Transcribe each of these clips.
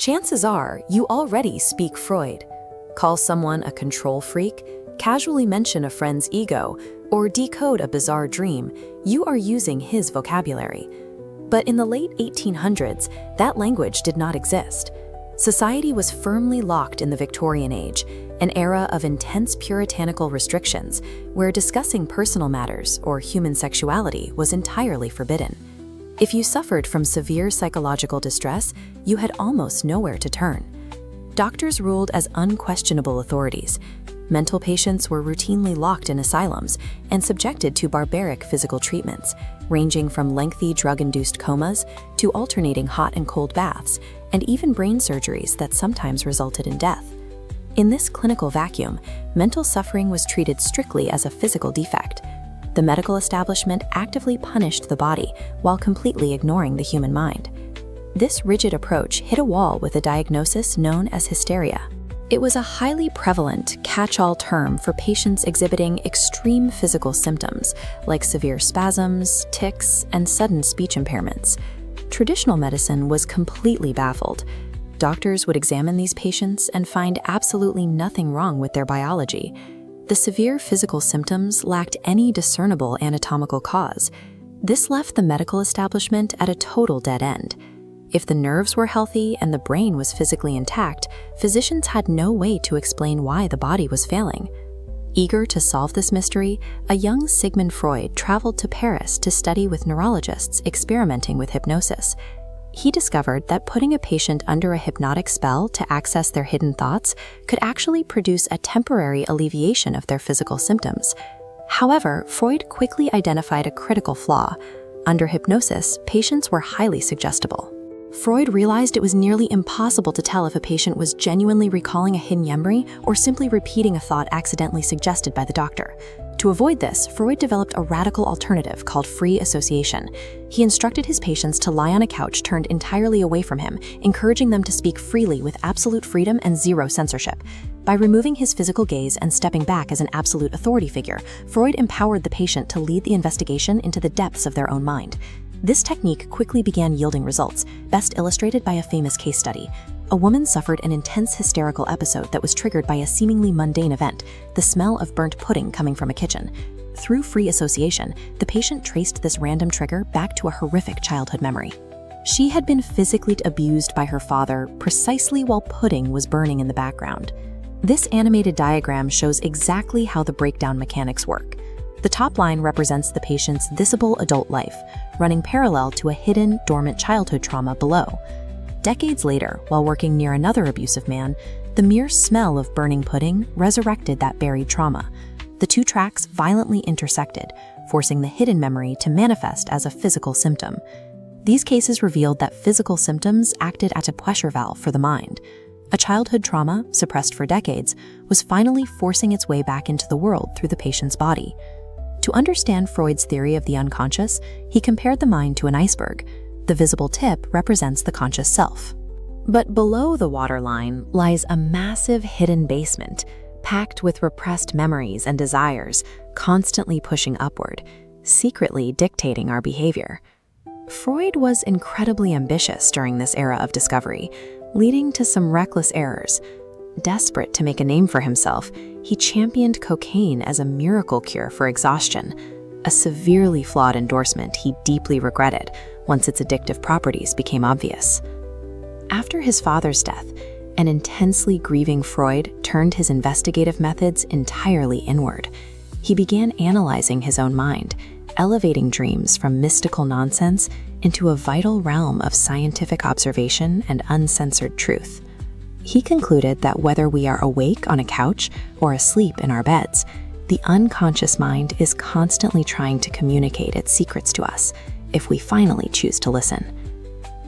Chances are you already speak Freud. Call someone a control freak, casually mention a friend's ego, or decode a bizarre dream, you are using his vocabulary. But in the late 1800s, that language did not exist. Society was firmly locked in the Victorian Age, an era of intense puritanical restrictions where discussing personal matters or human sexuality was entirely forbidden. If you suffered from severe psychological distress, you had almost nowhere to turn. Doctors ruled as unquestionable authorities. Mental patients were routinely locked in asylums and subjected to barbaric physical treatments, ranging from lengthy drug-induced comas to alternating hot and cold baths, and even brain surgeries that sometimes resulted in death. In this clinical vacuum, mental suffering was treated strictly as a physical defect. The medical establishment actively punished the body while completely ignoring the human mind. This rigid approach hit a wall with a diagnosis known as hysteria. It was a highly prevalent catch-all term for patients exhibiting extreme physical symptoms like severe spasms, tics, and sudden speech impairments. Traditional medicine was completely baffled. Doctors would examine these patients and find absolutely nothing wrong with their biology. The severe physical symptoms lacked any discernible anatomical cause. This left the medical establishment at a total dead end. If the nerves were healthy and the brain was physically intact, physicians had no way to explain why the body was failing. Eager to solve this mystery, a young Sigmund Freud traveled to Paris to study with neurologists experimenting with hypnosis. He discovered that putting a patient under a hypnotic spell to access their hidden thoughts could actually produce a temporary alleviation of their physical symptoms. However, Freud quickly identified a critical flaw. Under hypnosis, patients were highly suggestible. Freud realized it was nearly impossible to tell if a patient was genuinely recalling a hidden memory or simply repeating a thought accidentally suggested by the doctor. To avoid this, Freud developed a radical alternative called free association. He instructed his patients to lie on a couch turned entirely away from him, encouraging them to speak freely with absolute freedom and zero censorship. By removing his physical gaze and stepping back as an absolute authority figure, Freud empowered the patient to lead the investigation into the depths of their own mind. This technique quickly began yielding results, best illustrated by a famous case study. A woman suffered an intense hysterical episode that was triggered by a seemingly mundane event, the smell of burnt pudding coming from a kitchen. Through free association, the patient traced this random trigger back to a horrific childhood memory. She had been physically abused by her father precisely while pudding was burning in the background. This animated diagram shows exactly how the breakdown mechanics work. The top line represents the patient's visible adult life, running parallel to a hidden, dormant childhood trauma below. Decades later, while working near another abusive man, the mere smell of burning pudding resurrected that buried trauma. The two tracks violently intersected, forcing the hidden memory to manifest as a physical symptom. These cases revealed that physical symptoms acted as a pressure valve for the mind. A childhood trauma, suppressed for decades, was finally forcing its way back into the world through the patient's body. To understand Freud's theory of the unconscious, he compared the mind to an iceberg. The visible tip represents the conscious self. But below the waterline lies a massive hidden basement, packed with repressed memories and desires, constantly pushing upward, secretly dictating our behavior. Freud was incredibly ambitious during this era of discovery, leading to some reckless errors. Desperate to make a name for himself, he championed cocaine as a miracle cure for exhaustion, a severely flawed endorsement he deeply regretted once its addictive properties became obvious. After his father's death, an intensely grieving Freud turned his investigative methods entirely inward. He began analyzing his own mind, elevating dreams from mystical nonsense into a vital realm of scientific observation and uncensored truth. He concluded that whether we are awake on a couch or asleep in our beds, the unconscious mind is constantly trying to communicate its secrets to us if we finally choose to listen.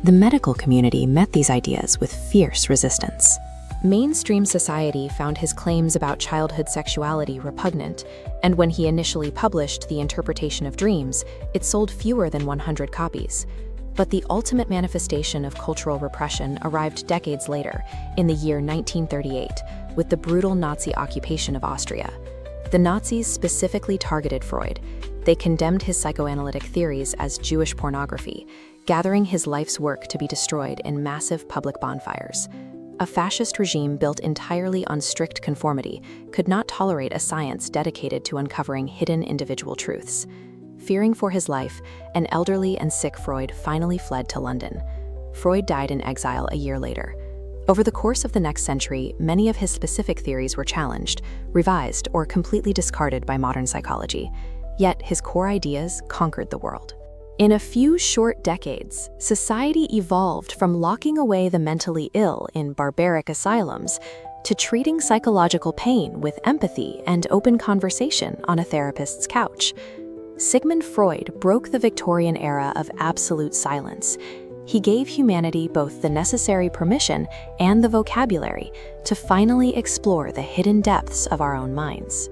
The medical community met these ideas with fierce resistance. Mainstream society found his claims about childhood sexuality repugnant, and when he initially published The Interpretation of Dreams, it sold fewer than 100 copies. But the ultimate manifestation of cultural repression arrived decades later, in the year 1938, with the brutal Nazi occupation of Austria. The Nazis specifically targeted Freud. They condemned his psychoanalytic theories as Jewish pornography, gathering his life's work to be destroyed in massive public bonfires. A fascist regime built entirely on strict conformity could not tolerate a science dedicated to uncovering hidden individual truths. Fearing for his life, an elderly and sick Freud finally fled to London. Freud died in exile a year later. Over the course of the next century, many of his specific theories were challenged, revised, or completely discarded by modern psychology. Yet his core ideas conquered the world. In a few short decades, society evolved from locking away the mentally ill in barbaric asylums to treating psychological pain with empathy and open conversation on a therapist's couch. Sigmund Freud broke the Victorian era of absolute silence. He gave humanity both the necessary permission and the vocabulary to finally explore the hidden depths of our own minds.